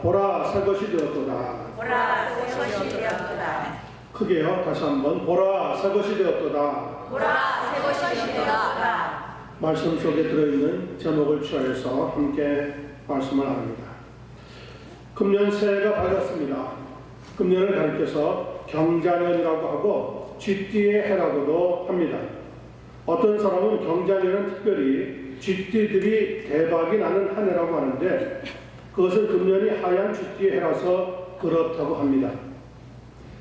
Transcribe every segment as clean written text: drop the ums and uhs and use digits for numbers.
보라 새 것이 되었도다. 보라 새 것이 되었도다. 크게요. 다시 한번 보라 새 것이 되었도다. 보라 새 것이 되었도다. 말씀 속에 들어있는 제목을 취하여서 함께 말씀을 나눕니다. 금년 새해가 밝았습니다. 금년을 가리켜서 경자년이라고 하고 쥐띠의 해라고도 합니다. 어떤 사람은 경자년은 특별히 쥐띠들이 대박이 나는 한 해라고 하는데 그것은 금년이 하얀 쥐띠의 해라서 그렇다고 합니다.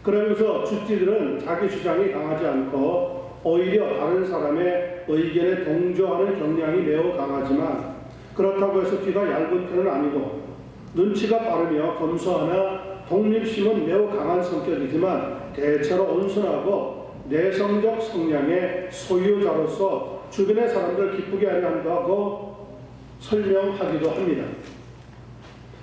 그러면서 쥐띠들은 자기 주장이 강하지 않고 오히려 다른 사람의 의견에 동조하는 경향이 매우 강하지만 그렇다고 해서 귀가 얇은 편은 아니고 눈치가 빠르며 검소하나 독립심은 매우 강한 성격이지만 대체로 온순하고 내성적 성향의 소유자로서 주변의 사람들 기쁘게 하려 한다고 설명하기도 합니다.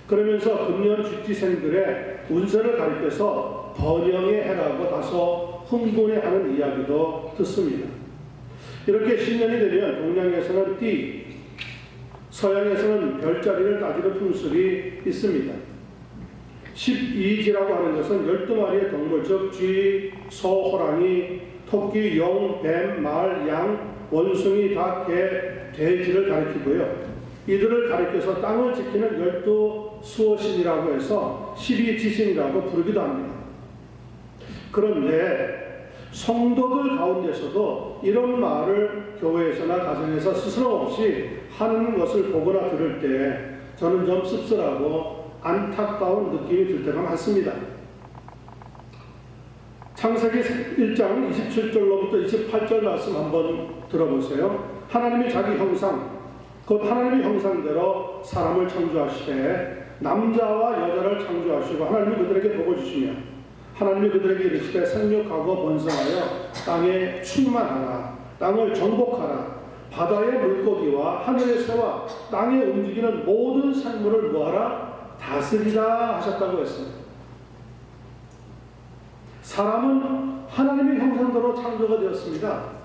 그러면서 금년 쥐띠생들의 운세를 가리켜서 번영의 해라고 다소 흥분해하는 이야기도 듣습니다. 이렇게 신년이 되면 동양에서는 띠, 서양에서는 별자리를 따지는 풍습이 있습니다. 12지라고 하는 것은 12마리의 동물, 즉 쥐, 소, 호랑이, 토끼, 용, 뱀, 말, 양, 원숭이, 닭, 개, 돼지를 가리키고요. 이들을 가리켜서 땅을 지키는 12수호신이라고 해서 12지신이라고 부르기도 합니다. 그런데 성도들 가운데서도 이런 말을 교회에서나 가정에서 스스럼없이 하는 것을 보거나 들을 때 저는 좀 씁쓸하고 안타까운 느낌이 들 때가 많습니다. 창세기 1장 27절로부터 28절 말씀 한번 들어보세요. 하나님이 자기 형상, 곧 하나님의 형상대로 사람을 창조하시되 남자와 여자를 창조하시고 하나님이 그들에게 복을 주시며 하나님이 그들에게 이르시되 생육하고 번성하여 땅에 충만하라. 땅을 정복하라. 바다의 물고기와 하늘의 새와 땅에 움직이는 모든 생물을 뭐하라? 다스리라 하셨다고 했습니다. 사람은 하나님의 형상대로 창조가 되었습니다.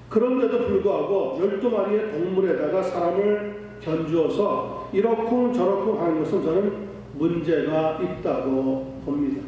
그런데도 불구하고 12마리의 동물에다가 사람을 견주어서 이렇쿵 저렇쿵 하는 것은 저는 문제가 있다고 봅니다.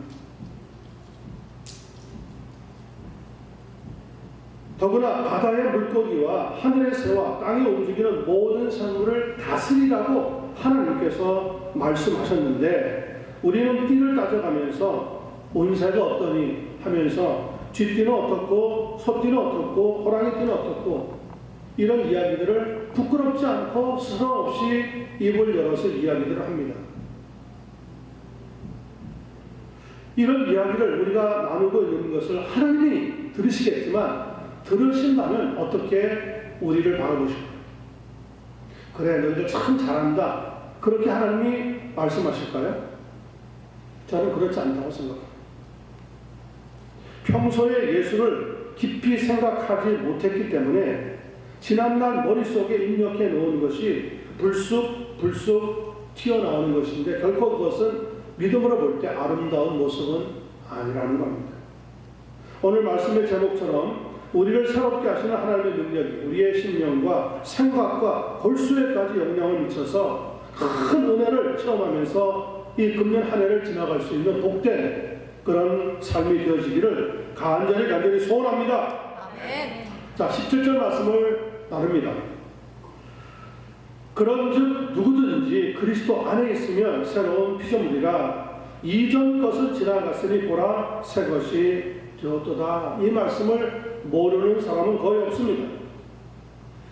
더구나 바다의 물고기와 하늘의 새와 땅에 움직이는 모든 생물을 다스리라고 하나님께서 말씀하셨는데 우리는 띠를 따져가면서 운세가 어떠니 하면서 쥐띠는 어떻고 소띠는 어떻고 호랑이띠는 어떻고 이런 이야기들을 부끄럽지 않고 스스럼 없이 입을 열어서 이야기들을 합니다. 이런 이야기를 우리가 나누고 있는 것을 하나님이 들으시겠지만 들으신다면 어떻게 우리를 바라보실까요? 그래 너희들 참 잘한다 그렇게 하나님이 말씀하실까요? 저는 그렇지 않다고 생각합니다. 평소에 예수를 깊이 생각하지 못했기 때문에 지난날 머릿속에 입력해 놓은 것이 불쑥 튀어나오는 것인데 결코 그것은 믿음으로 볼 때 아름다운 모습은 아니라는 겁니다. 오늘 말씀의 제목처럼 우리를 새롭게 하시는 하나님의 능력이 우리의 심령과 생각과 골수에까지 영향을 미쳐서 큰 은혜를 체험하면서 이 금년 한 해를 지나갈 수 있는 복된 그런 삶이 되어지기를 간절히 소원합니다. 아멘. 자, 17절 말씀을 나눕니다. 그런즉 누구든지 그리스도 안에 있으면 새로운 피조물이라 이전 것은 지나갔으니 보라 새 것이 되었도다. 이 말씀을 모르는 사람은 거의 없습니다.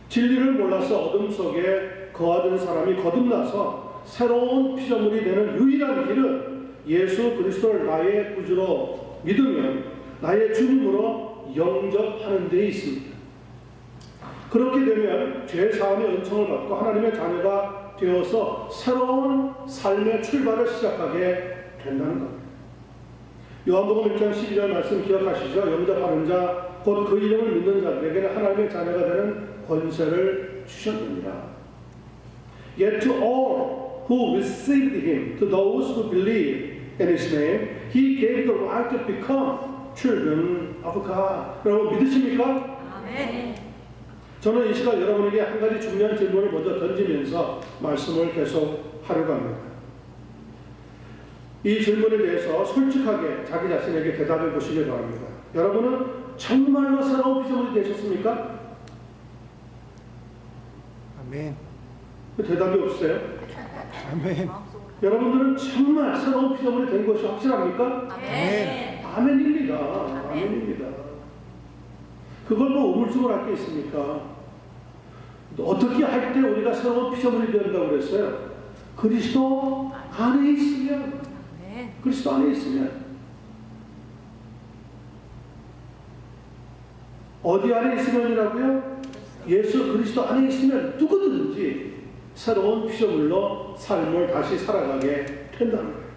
진리를 몰라서 어둠 속에 거하던 사람이 거듭나서 새로운 피조물이 되는 유일한 길은 예수 그리스도를 나의 구주로 믿으며 나의 주님으로 영접하는 데 있습니다. 그렇게 되면 죄사함의 은총을 받고 하나님의 자녀가 되어서 새로운 삶의 출발을 시작하게 된다는 겁니다. 요한복음 1장 12절 말씀 기억하시죠? 영접하는 자, 곧 그 이름을 믿는 자들에게는 하나님의 자녀가 되는 권세를 주셨느니라. Yet to all who received him, to those who believe in his name, he gave the right to become children of God. 여러분 믿으십니까? 아멘. 저는 이 시간 여러분에게 한 가지 중요한 질문을 먼저 던지면서 말씀을 계속 하려고 합니다. 이 질문에 대해서 솔직하게 자기 자신에게 대답해 보시길 바랍니다. 여러분은 정말로 새로운 피조물이 되셨습니까? 아멘. 대답이 없어요. 아멘. 여러분들은 정말 새로운 피조물이 된 것이 확실합니까? 아멘. 아멘입니다. 아멘입니다. 그걸 뭐 우물쭈물할 게 있습니까? 어떻게 할 때 우리가 새로운 피조물이 된다고 그랬어요? 그리스도 안에 있으면, 그리스도 안에 있으면, 어디 안에 있으면이라고요? 예수 그리스도 안에 있으면 누구든지 새로운 피조물로 삶을 다시 살아가게 된다는 거예요.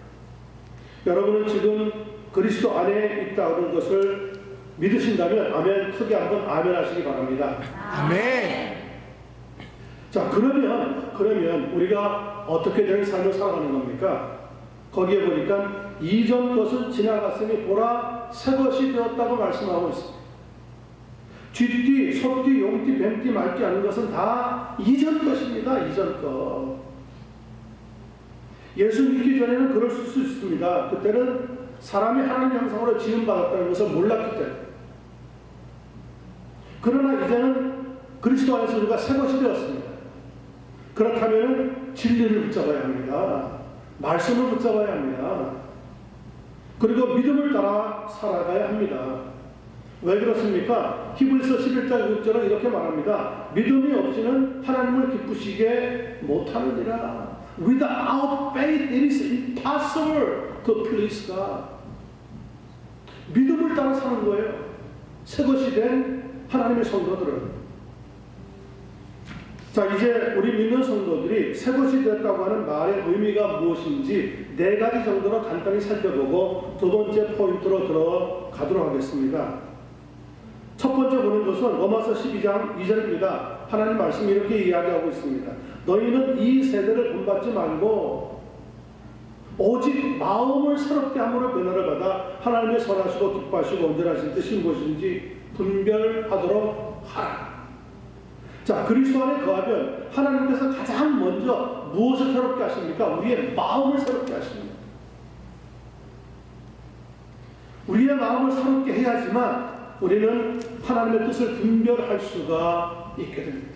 여러분은 지금 그리스도 안에 있다는 것을 믿으신다면 아멘, 크게 한번 아멘 하시기 바랍니다. 아멘. 자, 그러면 우리가 어떻게 된 삶을 살아가는 겁니까? 거기에 보니까 이전 것은 지나갔으니 보라 새 것이 되었다고 말씀하고 있습니다. 쥐띠, 소띠, 용띠, 뱀띠, 말띠 하는 것은 다 이전 것입니다. 이전 것. 예수 믿기 전에는 그럴 수 있습니다. 그때는 사람이 하나님 형상으로 지음받았다는 것을 몰랐기 때문에. 그러나 이제는 그리스도 안에서 우리가 새 것이 되었습니다. 그렇다면 진리를 붙잡아야 합니다. 말씀을 붙잡아야 합니다. 그리고 믿음을 따라 살아가야 합니다. 왜 그렇습니까? 히브리서 11장 6절은 이렇게 말합니다. 믿음이 없이는 하나님을 기쁘시게 못하느니라. Without faith it is impossible to please God. 믿음을 따라 사는 거예요. 새 것이 된 하나님의 성도들은. 자, 이제 우리 믿는 성도들이 새 것이 됐다고 하는 말의 의미가 무엇인지 4가지 정도로 간단히 살펴보고 두 번째 포인트로 들어가도록 하겠습니다. 첫 번째 보는 것은 로마서 12장 2절입니다. 하나님 말씀이 이렇게 이야기하고 있습니다. 너희는 이 세대를 본받지 말고 오직 마음을 새롭게 함으로 변화를 받아 하나님의 선하시고 기뻐하시고 온전하신 뜻이 무엇인지 분별하도록 하라. 자, 그리스도 안에 거하면 하나님께서 가장 먼저 무엇을 새롭게 하십니까? 우리의 마음을 새롭게 하십니다. 우리의 마음을 새롭게 해야지만 우리는 하나님의 뜻을 분별할 수가 있게 됩니다.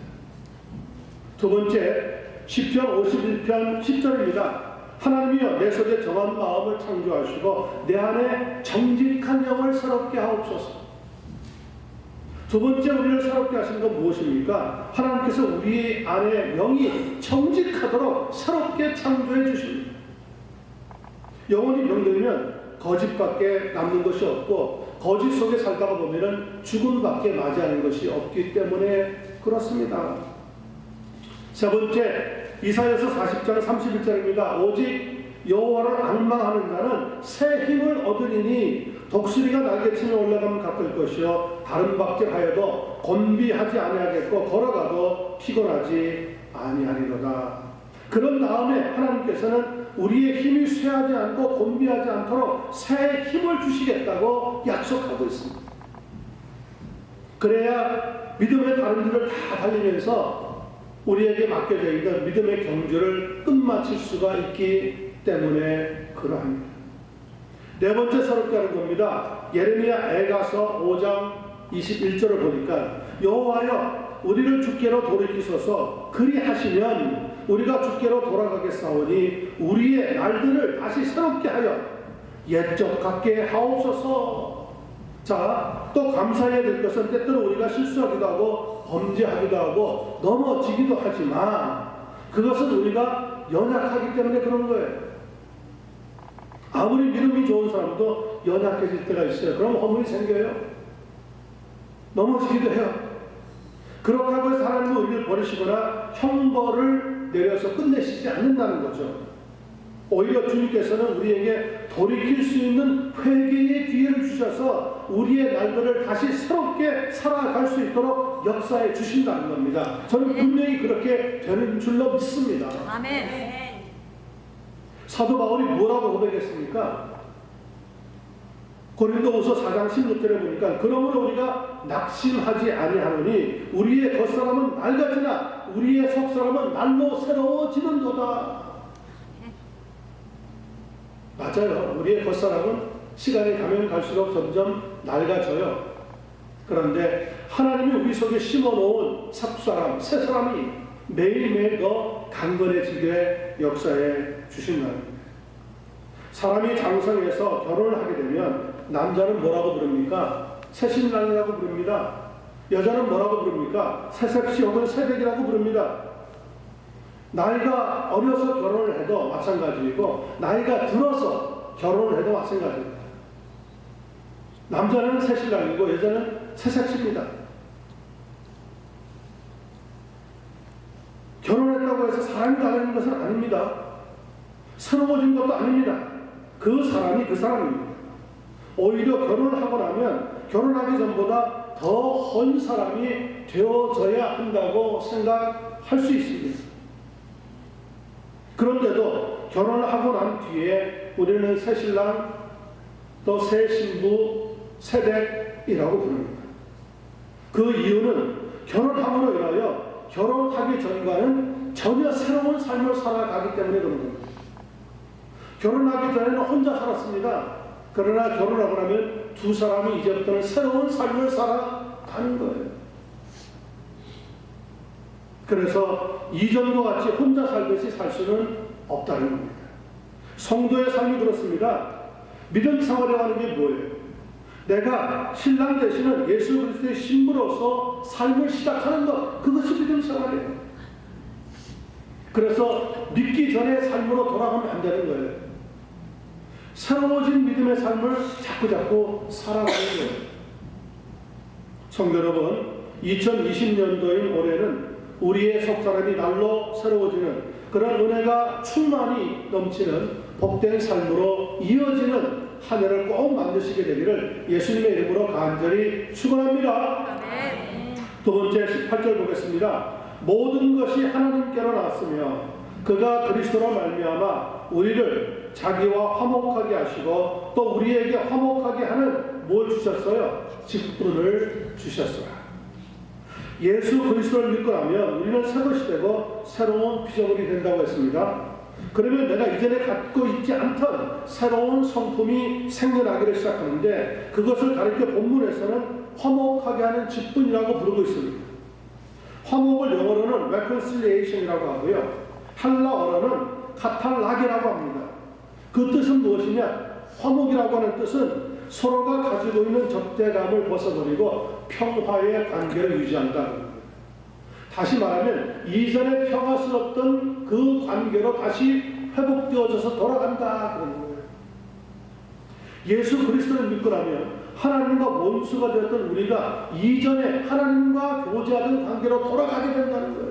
두 번째, 시편 51편 10절입니다. 하나님이여 내 속에 정한 마음을 창조하시고 내 안에 정직한 영을 새롭게 하옵소서. 두 번째 우리를 새롭게 하시는 건 무엇입니까? 하나님께서 우리 안에 영이 정직하도록 새롭게 창조해 주십니다. 영혼이 병들면 거짓밖에 남는 것이 없고 거짓 속에 살다가 보면은 죽음밖에 맞이하는 것이 없기 때문에 그렇습니다. 세 번째, 이사야서 40장 31절입니다. 오직 여호와를 앙망하는 자는 새 힘을 얻으리니 독수리가 날개치며 올라가면 깎을 것이요 다른 박질하여도 곤비하지 아니하겠고 걸어가도 피곤하지 아니하리로다. 그런 다음에 하나님께서는 우리의 힘이 쇠하지 않고 곤비하지 않도록 새 힘을 주시겠다고 약속하고 있습니다. 그래야 믿음의 다른 길을 다 달리면서 우리에게 맡겨져 있는 믿음의 경주를 끝마칠 수가 있기 때문에 그러합니다. 네 번째 새롭게 하는 겁니다. 예레미야 애가서 5장 21절을 보니까 여호와여 우리를 주께로 돌이키소서 그리하시면 우리가 주께로 돌아가겠사오니 우리의 날들을 다시 새롭게 하여 옛적 같게 하옵소서. 자, 또 감사해야 될 것은 때때로 우리가 실수하기도 하고 범죄하기도 하고 넘어지기도 하지만 그것은 우리가 연약하기 때문에 그런 거예요. 아무리 믿음이 좋은 사람도 연약해질 때가 있어요. 그럼 허물이 생겨요. 넘어지기도 해요. 그렇다고 해서 하나님은 우리를 버리시거나 형벌을 내려서 끝내시지 않는다는 거죠. 오히려 주님께서는 우리에게 돌이킬 수 있는 회개의 기회를 주셔서 우리의 날들을 다시 새롭게 살아갈 수 있도록 역사해 주신다는 겁니다. 저는 분명히 그렇게 되는 줄로 믿습니다. 아멘. 사도 바울이 뭐라고 고백했습니까? 고린도후서 4장 16절에 보니까 그러므로 우리가 낙심하지 아니하노니 우리의 겉사람은 낡아지나 우리의 속사람은 날로 새로워지는도다. 맞아요. 우리의 겉사람은 시간이 가면 갈수록 점점 낡아져요. 그런데 하나님이 우리 속에 심어놓은 삽사람, 새 사람이 매일매일 더 강건해지게 역사해 주신 겁니다. 사람이 장성해서 결혼을 하게 되면 남자는 뭐라고 부릅니까? 새신랑이라고 부릅니다. 여자는 뭐라고 부릅니까? 새색시 혹은 새댁이라고 부릅니다. 나이가 어려서 결혼을 해도 마찬가지이고 나이가 들어서 결혼을 해도 마찬가지입니다. 남자는 새신랑이고 여자는 새색시입니다. 결혼했다고 해서 사람이 다르는 것은 아닙니다. 새로워진 것도 아닙니다. 그 사람이 그 사람입니다. 오히려 결혼을 하고 나면 결혼하기 전보다 더 헌 사람이 되어져야 한다고 생각할 수 있습니다. 그런데도 결혼을 하고 난 뒤에 우리는 새 신랑, 또 새 신부, 새댁이라고 부릅니다. 그 이유는 결혼함으로 인하여 결혼하기 전과는 전혀 새로운 삶을 살아가기 때문에 그런 겁니다. 결혼하기 전에는 혼자 살았습니다. 그러나 결혼하고 나면 두 사람이 이제부터는 새로운 삶을 살아가는 거예요. 그래서 이전과 같이 혼자 살듯이 살 수는 없다는 겁니다. 성도의 삶이 그렇습니다. 믿음 생활이라고 하는 게 뭐예요? 내가 신랑 되시는 예수 그리스도의 신부로서 삶을 시작하는 것, 그것이 믿음 생활이에요. 그래서 믿기 전의 삶으로 돌아가면 안 되는 거예요. 새로워진 믿음의 삶을 자꾸자꾸 살아가는 거예요. 성도 여러분, 2020년도인 올해는 우리의 속사람이 날로 새로워지는 그런 은혜가 충만히 넘치는 복된 삶으로 이어지는 한 해를 꼭 만드시게 되기를 예수님의 이름으로 간절히 축원합니다. 두 번째 18절 보겠습니다. 모든 것이 하나님께로 나왔으며 그가 그리스도로 말미암아 우리를 자기와 화목하게 하시고 또 우리에게 화목하게 하는 뭘 주셨어요? 직분을 주셨어요. 예수 그리스도를 믿고 나면 우리는 새것이 되고 새로운 피조물이 된다고 했습니다. 그러면 내가 이전에 갖고 있지 않던 새로운 성품이 생겨나기를 시작하는데 그것을 가리켜 본문에서는 화목하게 하는 직분이라고 부르고 있습니다. 화목을 영어로는 reconciliation이라고 하고요. 헬라어로는 카탈락이라고 합니다. 그 뜻은 무엇이냐? 화목이라고 하는 뜻은 서로가 가지고 있는 적대감을 벗어버리고 평화의 관계를 유지한다. 다시 말하면 이전에 평화스럽던 그 관계로 다시 회복되어져서 돌아간다 그런 거예요. 예수 그리스도를 믿고 나면 하나님과 원수가 되었던 우리가 이전에 하나님과 교제하던 관계로 돌아가게 된다는 거예요.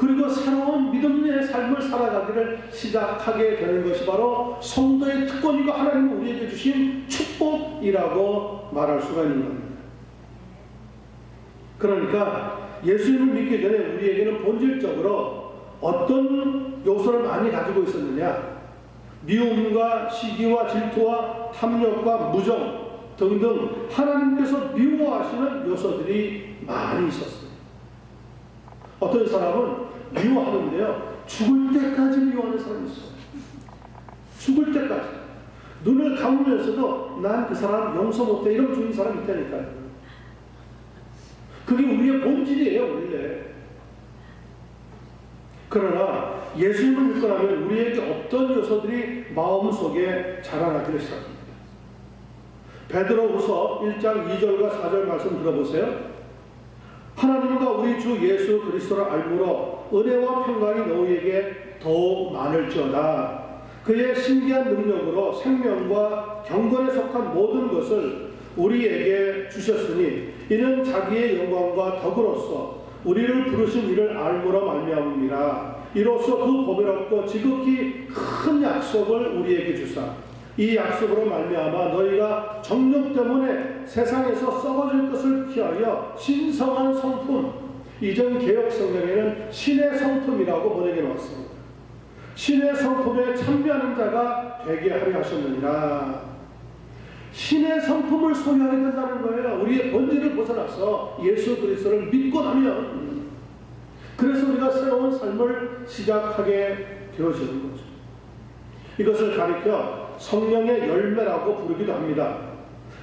그리고 새로운 믿음의 삶을 살아가기를 시작하게 되는 것이 바로 성도의 특권이고 하나님이 우리에게 주신 축복이라고 말할 수가 있는 겁니다. 그러니까 예수님을 믿기 전에 우리에게는 본질적으로 어떤 요소를 많이 가지고 있었느냐? 미움과 시기와 질투와 탐욕과 무정 등등 하나님께서 미워하시는 요소들이 많이 있었습니다. 어떤 사람은 미워하는데요, 죽을 때까지 미워하는 사람이 있어요. 죽을 때까지. 눈을 감으면서도 난 그 사람 용서 못해 이런 중인 사람이 있다니까요. 그게 우리의 본질이에요, 원래. 그러나 예수님을 믿고 나면 우리에게 어떤 요소들이 마음속에 자라나기를 시작합니다. 베드로후서 1장 2절과 4절 말씀 들어보세요. 하나님과 우리 주 예수 그리스도를 알므로 은혜와 평강이 너희에게 더욱 많을지어다. 그의 신기한 능력으로 생명과 경건에 속한 모든 것을 우리에게 주셨으니 이는 자기의 영광과 덕으로서 우리를 부르신 이를 알므로 말미암음이라. 이로써 그 보배롭고 지극히 큰 약속을 우리에게 주사 이 약속으로 말미암아 너희가 정욕 때문에 세상에서 썩어질 것을 피하여 신성한 성품, 이전 개역 성경에는 신의 성품이라고 번역해 놓았습니다. 신의 성품에 참여하는 자가 되게 하려 하셨느니라. 신의 성품을 소유하게 된다는 거예요. 우리의 본질을 벗어나서 예수 그리스도를 믿고 나면, 그래서 우리가 새로운 삶을 시작하게 되어지는 거죠. 이것을 가리켜 성령의 열매라고 부르기도 합니다.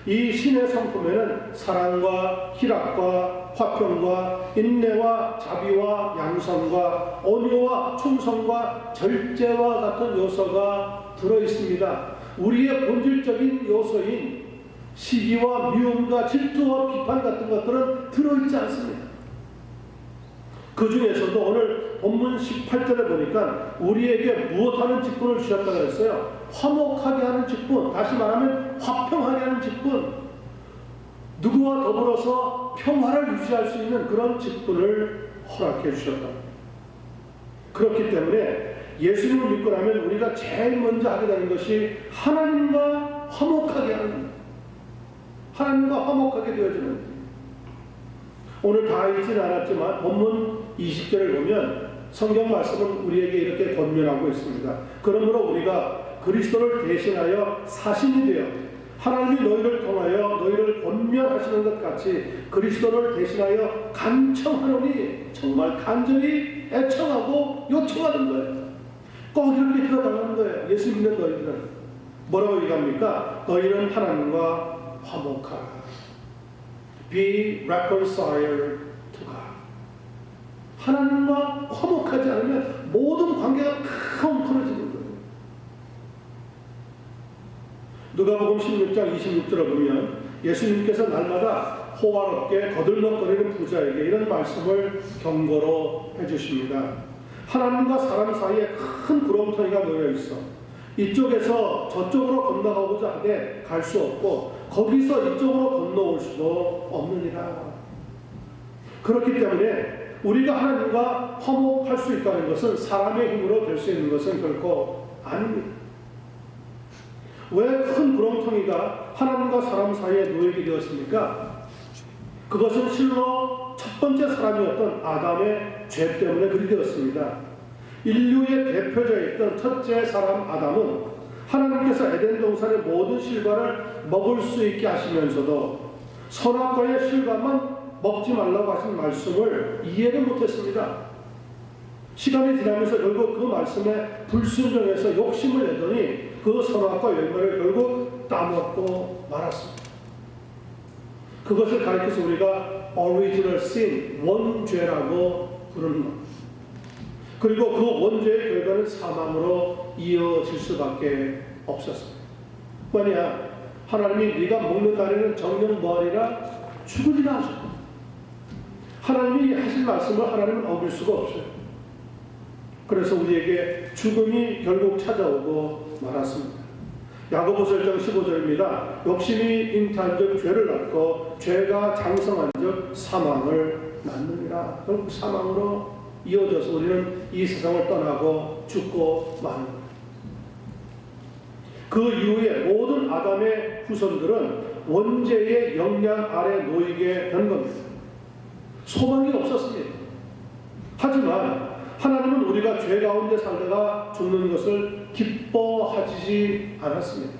이 신의 성품에는 사랑과 희락과 화평과 인내와 자비와 양선과 온유와 충성과 절제와 같은 요소가 들어있습니다. 우리의 본질적인 요소인 시기와 미움과 질투와 비판 같은 것들은 들어있지 않습니다. 그 중에서도 오늘 본문 18절에 보니까 우리에게 무엇하는 직분을 주셨다고 했어요? 화목하게 하는 직분, 다시 말하면 화평하게 하는 직분, 누구와 더불어서 평화를 유지할 수 있는 그런 직분을 허락해 주셨다. 그렇기 때문에 예수님을 믿고 나면 우리가 제일 먼저 하게 되는 것이 하나님과 화목하게 하는 것, 하나님과 화목하게 되어지는 것. 오늘 다 읽지는 않았지만 본문 20절을 보면 성경 말씀은 우리에게 이렇게 권면하고 있습니다. 그러므로 우리가 그리스도를 대신하여 사신이 되어 하나님이 너희를 통하여 너희를 권면하시는 것 같이 그리스도를 대신하여 간청하노니, 정말 간절히 애청하고 요청하는 거예요. 꼭 이렇게 들어가는 거예요. 예수 믿는 너희들은 뭐라고 얘기합니까? 너희는 하나님과 화목하라. Be reconciled to God. 하나님과 화목하지 않으면 모든 관계가 다 엉클어지는 거예요. 누가복음 16장 26절을 보면 예수님께서 날마다 호화롭게 거들먹거리는 부자에게 이런 말씀을 경고로 해주십니다. 하나님과 사람 사이에 큰 구렁텅이가 놓여 있어 이쪽에서 저쪽으로 건너가고자 하되 갈 수 없고 거기서 이쪽으로 건너올 수도 없느니라. 그렇기 때문에 우리가 하나님과 화목할 수 있다는 것은 사람의 힘으로 될 수 있는 것은 결코 아닙니다. 왜 큰 구렁텅이가 하나님과 사람 사이에 놓이게 되었습니까? 그것은 실로 첫 번째 사람이었던 아담의 죄 때문에 그리 되었습니다. 인류의 대표자였던 첫째 사람 아담은 하나님께서 에덴 동산의 모든 실과를 먹을 수 있게 하시면서도 선악과의 실과만 먹지 말라고 하신 말씀을 이해를 못했습니다. 시간이 지나면서 결국 그 말씀에 불순종해서 욕심을 내더니 그 선악과 열매를 결국 따먹고 말았습니다. 그것을 가리켜서 우리가 original sin, 원죄라고 부르는 것. 그리고 그 원죄의 결과는 사망으로 이어질 수밖에 없었습니다. 뭐냐? 하나님이 네가 먹는 날에는 정령 뭐하리라? 죽으리라 하셨고, 하나님이 하신 말씀을 하나님은 어길 수가 없어요. 그래서 우리에게 죽음이 결국 찾아오고 말았습니다. 야고보서 1장 15절입니다. 욕심이 잉태한즉 죄를 낳고 죄가 장성한즉 사망을 낳느니라. 결국 사망으로 이어져서 우리는 이 세상을 떠나고 죽고 마는 겁니다. 그 이후에 모든 아담의 후손들은 원죄의 영향 아래 놓이게 된 겁니다. 소망이 없었습니다. 하지만 하나님은 우리가 죄 가운데 살다가 죽는 것을 기뻐하지 않았습니다.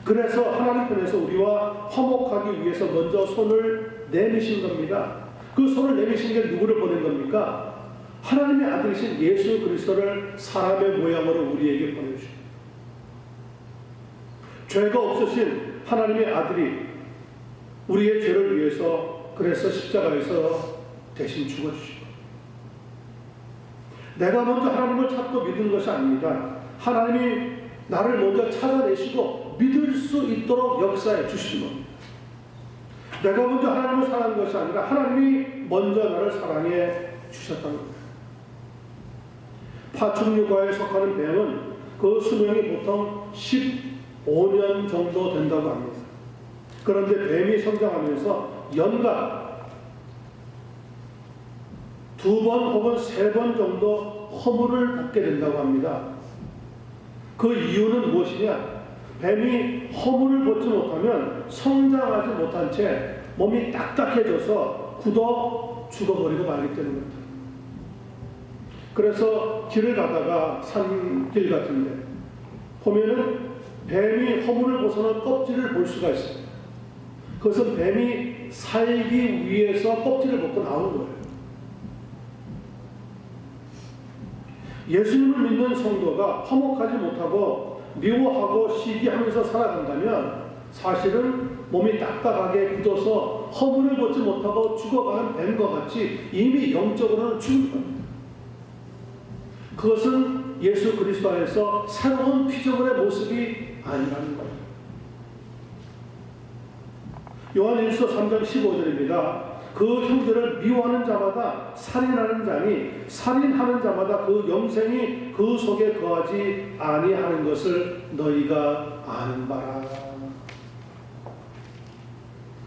그래서 하나님 편에서 우리와 화목하기 위해서 먼저 손을 내미신 겁니다. 그 손을 내미신 게 누구를 보낸 겁니까? 하나님의 아들이신 예수 그리스도를 사람의 모양으로 우리에게 보내주십니다. 죄가 없으신 하나님의 아들이 우리의 죄를 위해서 그래서 십자가에서 대신 죽어주시고, 내가 먼저 하나님을 찾고 믿은 것이 아닙니다. 하나님이 나를 먼저 찾아내시고 믿을 수 있도록 역사해 주신 겁니다. 내가 먼저 하나님을 사랑한 것이 아니라 하나님이 먼저 나를 사랑해 주셨다는 겁니다. 파충류과에 속하는 뱀은 그 수명이 보통 15년 정도 된다고 합니다. 그런데 뱀이 성장하면서 연간 2번 혹은 3번 정도 허물을 벗게 된다고 합니다. 그 이유는 무엇이냐? 뱀이 허물을 벗지 못하면 성장하지 못한 채 몸이 딱딱해져서 굳어 죽어버리고 말기 때문입니다. 그래서 길을 가다가 산길 같은데 보면은 뱀이 허물을 벗어난 껍질을 볼 수가 있습니다. 그것은 뱀이 살기 위해서 껍질을 벗고 나오는 거예요. 예수님을 믿는 성도가 화목하지 못하고 미워하고 시기하면서 살아간다면 사실은 몸이 딱딱하게 굳어서 허물을 벗지 못하고 죽어가는 뱀과 같이 이미 영적으로는 죽은 겁니다. 그것은 예수 그리스도 안에서 새로운 피조물의 모습이 아니라는 거예요. 요한일서 3장 15절입니다. 그 형제를 미워하는 자마다 살인하는 자니 살인하는 자마다 그 영생이 그 속에 거하지 아니하는 것을 너희가 아는 바라.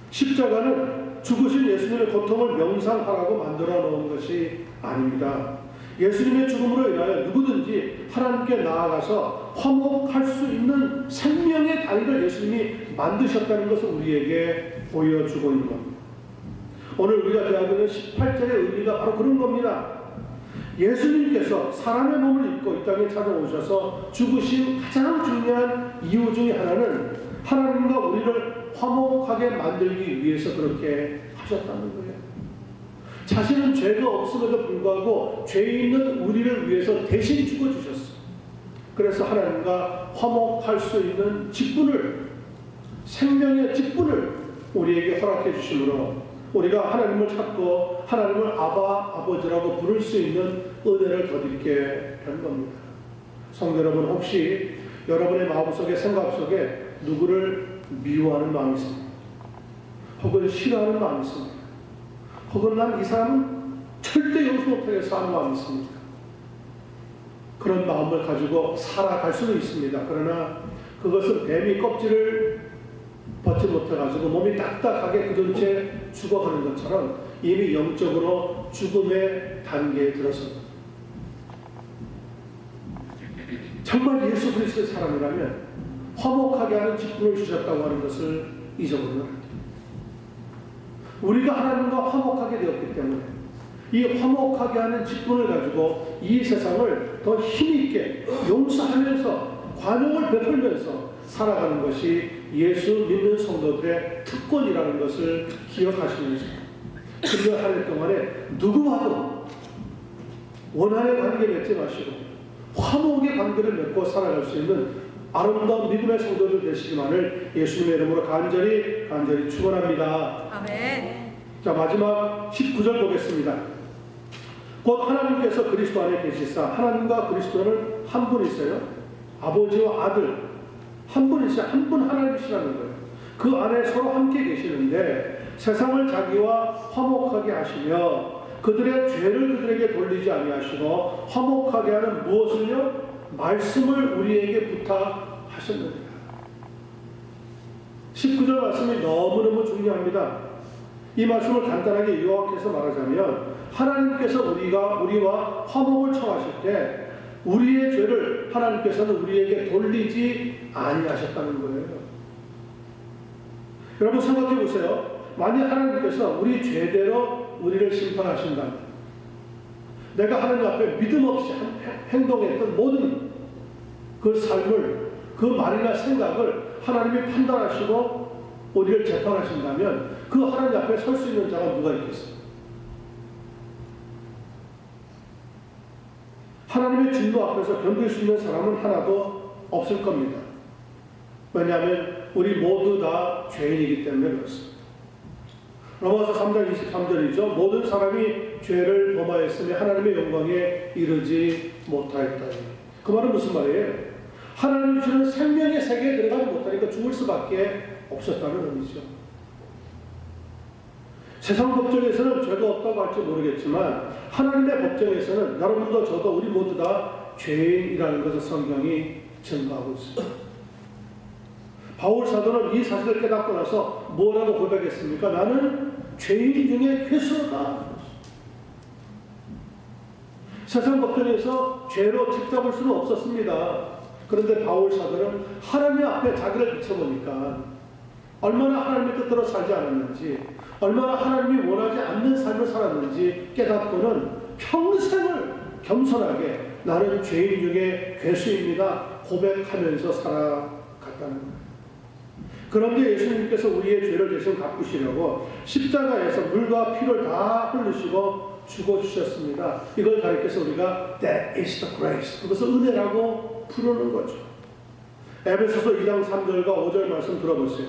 십자가는 죽으신 예수님의 고통을 명상하라고 만들어 놓은 것이 아닙니다. 예수님의 죽음으로 인하여 누구든지 하나님께 나아가서 화목할 수 있는 생명의 다리를 예수님이 만드셨다는 것을 우리에게 보여주고 있는 겁니다. 오늘 우리가 대하고 있는 18절의 의미가 바로 그런 겁니다. 예수님께서 사람의 몸을 입고 이 땅에 찾아오셔서 죽으신 가장 중요한 이유 중에 하나는 하나님과 우리를 화목하게 만들기 위해서 그렇게 하셨다는 거예요. 자신은 죄가 없음에도 불구하고 죄 있는 우리를 위해서 대신 죽어주셨어요. 그래서 하나님과 화목할 수 있는 직분을, 생명의 직분을 우리에게 허락해 주심으로 우리가 하나님을 찾고 하나님을 아바, 아버지라고 부를 수 있는 은혜를 거두게 된 겁니다. 성도 여러분, 혹시 여러분의 마음속에, 생각 속에 누구를 미워하는 마음이 있습니까? 혹은 싫어하는 마음이 있습니까? 혹은 난 이 사람은 절대 용서 못하겠어 하는 마음이 있습니까? 그런 마음을 가지고 살아갈 수는 있습니다. 그러나 그것은 뱀이 껍질을 벗지 못해가지고 몸이 딱딱하게 굳은 채 죽어가는 것처럼 이미 영적으로 죽음의 단계에 들어섭니다. 정말 예수 그리스도의 사람이라면 화목하게 하는 직분을 주셨다고 하는 것을 잊어버리면 안 돼요. 우리가 하나님과 화목하게 되었기 때문에 이 화목하게 하는 직분을 가지고 이 세상을 더 힘있게 용서하면서 관용을 베풀면서 살아가는 것이 예수 믿는 성도들의 특권이라는 것을 기억하시면서 1년 한 해 동안에 누구와도 원한의 관계 맺지 마시고 화목의 관계를 맺고 살아갈 수 있는 아름다운 믿음의 성도들 되시기만을 예수님의 이름으로 간절히 축원합니다. 아멘. 자, 마지막 19절 보겠습니다. 곧 하나님께서 그리스도 안에 계시사, 하나님과 그리스도는 한 분이세요. 아버지와 아들 한 분이세요. 한 분 하나님이시라는 거예요. 그 안에 서로 함께 계시는데 세상을 자기와 화목하게 하시며 그들의 죄를 그들에게 돌리지 아니하시고 화목하게 하는 무엇을요? 말씀을 우리에게 부탁하셨느니라. 19절 말씀이 너무너무 중요합니다. 이 말씀을 간단하게 요약해서 말하자면 하나님께서 우리와 화목을 청하실 때 우리의 죄를 하나님께서는 우리에게 돌리지 아니하셨다는 거예요. 여러분 생각해 보세요. 만약 하나님께서 우리 죄대로 우리를 심판하신다면 내가 하나님 앞에 믿음 없이 행동했던 모든 그 삶을, 그 말이나 생각을 하나님이 판단하시고 우리를 재판하신다면 그 하나님 앞에 설 수 있는 자가 누가 있겠어요? 하나님의 진노 앞에서 견딜 수 있는 사람은 하나도 없을 겁니다. 왜냐하면 우리 모두 다 죄인이기 때문에 그렇습니다. 로마서 3장 23절이죠. 모든 사람이 죄를 범하였으며 하나님의 영광에 이르지 못하였다. 그 말은 무슨 말이에요? 하나님이 주는 생명의 세계에 들어가지 못하니까 죽을 수밖에 없었다는 의미죠. 세상 법정에서는 죄가 없다고 할지 모르겠지만 하나님의 법정에서는 여러분도 저도 우리 모두 다 죄인이라는 것을 성경이 증거하고 있습니다. 바울 사도는 이 사실을 깨닫고 나서 뭐라고 고백했습니까? 나는 죄인 중에 괴수다. 세상 법정에서 죄로 책잡을 수는 없었습니다. 그런데 바울 사도는 하나님 앞에 자기를 비춰보니까 얼마나 하나님의 뜻대로 살지 않았는지, 얼마나 하나님이 원하지 않는 삶을 살았는지 깨닫고는 평생을 겸손하게 나는 죄인 중에 괴수입니다 고백하면서 살아갔다는 거예요. 그런데 예수님께서 우리의 죄를 대신 갚으시려고 십자가에서 물과 피를 다 흘리시고 죽어주셨습니다. 이걸 가리켜서 우리가 That is the grace. 그것을 은혜라고 부르는 거죠. 에베소서 2장 3절과 5절 말씀 들어보세요.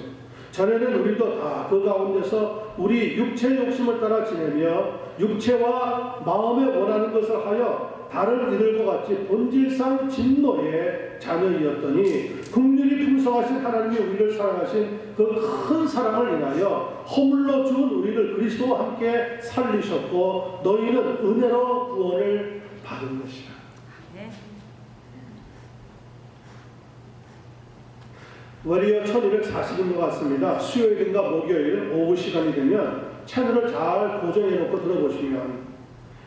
전에는 우리도 다 그 가운데서 우리 육체의 욕심을 따라 지내며 육체와 마음에 원하는 것을 하여 다른 이들과 같이 본질상 진노의 자녀이었더니 긍휼이 풍성하신 하나님이 우리를 사랑하신 그 큰 사랑을 인하여 허물로 죽은 우리를 그리스도와 함께 살리셨고 너희는 은혜로 구원을 받은 것이라. 월요 1240인 것 같습니다. 수요일인가 목요일 오후 시간이 되면 채널을 잘 고정해 놓고 들어보시면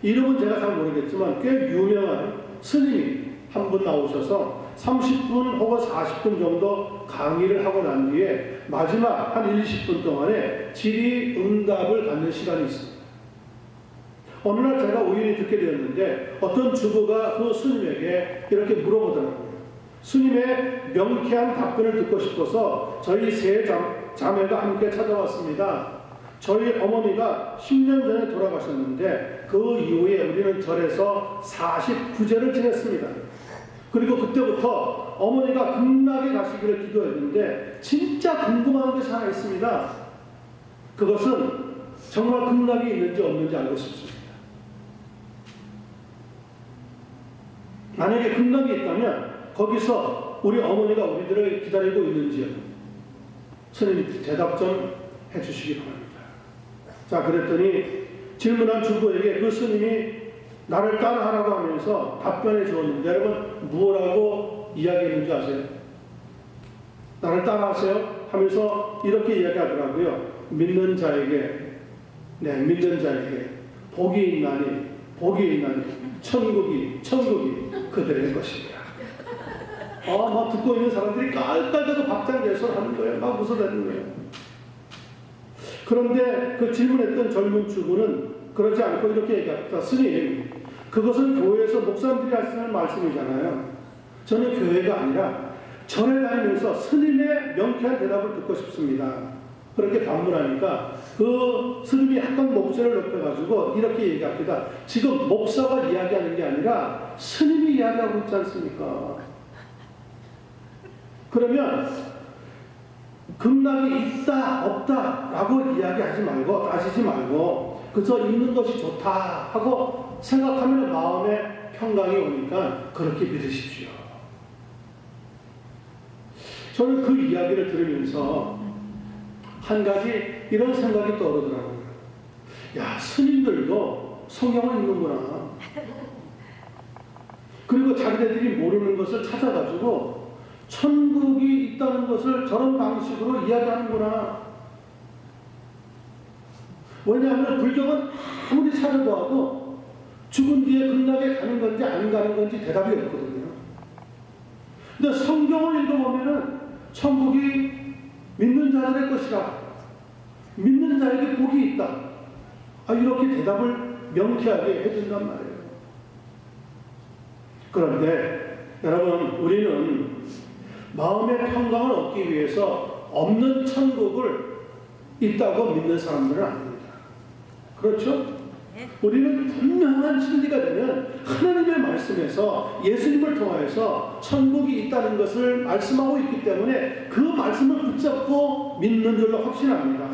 이름은 제가 잘 모르겠지만 꽤 유명한 스님이 한 분 나오셔서 30분 혹은 40분 정도 강의를 하고 난 뒤에 마지막 한 20분 동안에 질의응답을 갖는 시간이 있습니다. 어느 날 제가 우연히 듣게 되었는데 어떤 주부가 그 스님에게 이렇게 물어보더라고요. 스님의 명쾌한 답변을 듣고 싶어서 저희 세 자매가 함께 찾아왔습니다. 저희 어머니가 10년 전에 돌아가셨는데 그 이후에 우리는 절에서 49제를 지냈습니다. 그리고 그때부터 어머니가 극락에 가시기를 기도했는데 진짜 궁금한 것이 하나 있습니다. 그것은 정말 극락이 있는지 없는지 알고 싶습니다. 만약에 극락이 있다면 거기서 우리 어머니가 우리들을 기다리고 있는지요? 스님 대답 좀 해주시기 바랍니다. 자, 그랬더니 질문한 주부에게 그 스님이 나를 따라하라고 하면서 답변해 주었는데 여러분 뭐라고 이야기했는지 아세요? 나를 따라하세요 하면서 이렇게 이야기하더라고요. 믿는 자에게 복이 있나니 천국이 그들의 것이다. 막 듣고 있는 사람들이 깔깔대고 박장대소를 하는 거예요. 막 웃어대는 거예요. 그런데 그 질문했던 젊은 주부는 그러지 않고 이렇게 얘기합니다. 스님, 그것은 교회에서 목사님들이 하시는 말씀이잖아요. 저는 교회가 아니라 절에 다니면서 스님의 명쾌한 대답을 듣고 싶습니다. 그렇게 반문하니까 그 스님이 약간 목소리를 높여가지고 이렇게 얘기합니다. 지금 목사가 이야기하는 게 아니라 스님이 이야기하고 있지 않습니까? 그러면 극락이 있다 없다 라고 이야기하지 말고 따지지 말고 그저 있는 것이 좋다 하고 생각하면 마음에 평강이 오니까 그렇게 믿으십시오. 저는 그 이야기를 들으면서 한 가지 이런 생각이 떠오르더라고요. 야, 스님들도 성경을 읽는구나. 그리고 자기네들이 모르는 것을 찾아가지고 천국이 있다는 것을 저런 방식으로 이야기하는구나. 왜냐하면 불교는 아무리 찾아보아도 죽은 뒤에 극락에 가는 건지 안 가는 건지 대답이 없거든요. 근데 성경을 읽어보면은 천국이 믿는 자들의 것이라, 믿는 자에게 복이 있다. 이렇게 대답을 명쾌하게 해준단 말이에요. 그런데 여러분, 우리는 마음의 평강을 얻기 위해서 없는 천국을 있다고 믿는 사람들은 아닙니다. 그렇죠? 우리는 분명한 진리가 되면 하나님의 말씀에서 예수님을 통하여서 천국이 있다는 것을 말씀하고 있기 때문에 그 말씀을 붙잡고 믿는 줄로 확신합니다.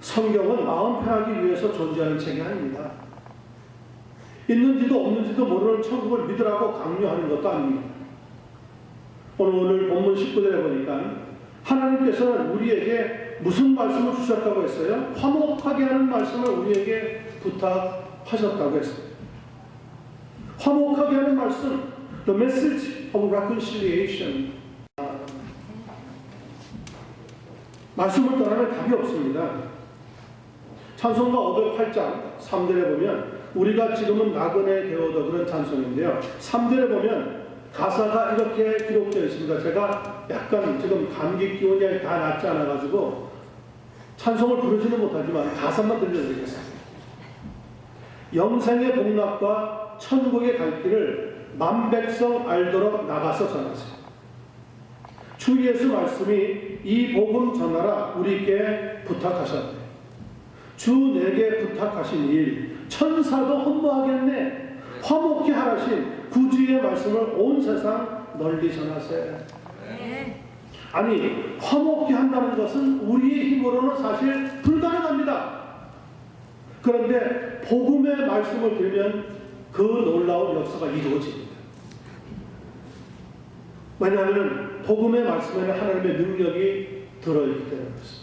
성경은 마음 편하기 위해서 존재하는 책이 아닙니다. 있는지도 없는지도 모르는 천국을 믿으라고 강요하는 것도 아닙니다. 오늘 본문 19절에 보니까 하나님께서는 우리에게 무슨 말씀을 주셨다고 했어요? 화목하게 하는 말씀을 우리에게 부탁하셨다고 했어요. 화목하게 하는 말씀, the message of reconciliation. 말씀을 떠나면 답이 없습니다. 찬송가 508장 3절에 보면 우리가 지금은 나그네 되어도 그런 찬송인데요. 3절에 보면 가사가 이렇게 기록되어 있습니다. 제가 약간 지금 감기 기운이 다 낫지 않아가지고 찬송을 부르지는 못하지만 가사만 들려드리겠습니다. 영생의 복락과 천국의 갈 길을 만백성 알도록 나가서 전하세요. 주 예수 말씀이 이 복음 전하라 우리께 부탁하셨대. 주 내게 부탁하신 일 천사도 헌무하겠네. 화목히 하라신 구주의 말씀을 온 세상 널리 전하세. 아니, 화목히 한다는 것은 우리의 힘으로는 사실 불가능합니다. 그런데 복음의 말씀을 들으면 그 놀라운 역사가 이루어집니다. 왜냐하면 복음의 말씀에는 하나님의 능력이 들어있기 때문입니다.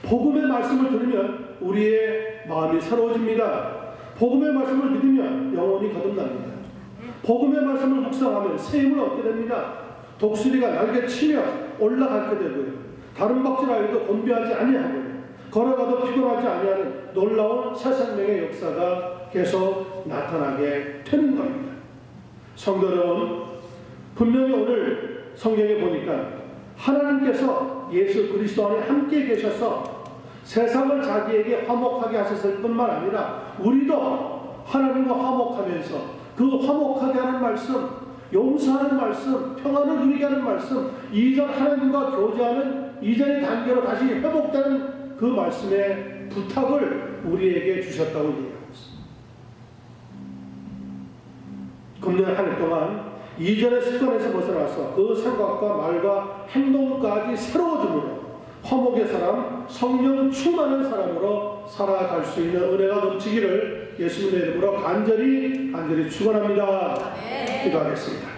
복음의 말씀을 들으면 우리의 마음이 새로워집니다. 복음의 말씀을 믿으면 영혼이 거듭납니다. 복음의 말씀을 묵상하면 새 힘을 얻게 됩니다. 독수리가 날개 치며 올라가게 되고요. 다른 박질하여도 곤비하지 아니하고요. 걸어가도 피곤하지 아니하는 놀라운 새 생명의 역사가 계속 나타나게 되는 겁니다. 성도 여러분, 분명히 오늘 성경에 보니까 하나님께서 예수 그리스도 안에 함께 계셔서 세상을 자기에게 화목하게 하셨을 뿐만 아니라 우리도 하나님과 화목하면서 그 화목하게 하는 말씀, 용서하는 말씀, 평안을 누리게 하는 말씀, 이전 하나님과 교제하는 이전의 단계로 다시 회복되는 그 말씀의 부탁을 우리에게 주셨다고 얘기하고 있습니다. 금년 한 해 동안 이전의 습관에서 벗어나서 그 생각과 말과 행동까지 새로워짐으로 화목의 사람, 성령 충만한 사람으로 살아갈 수 있는 은혜가 넘치기를 예수님의 이름으로 간절히 축원합니다. 기도하겠습니다.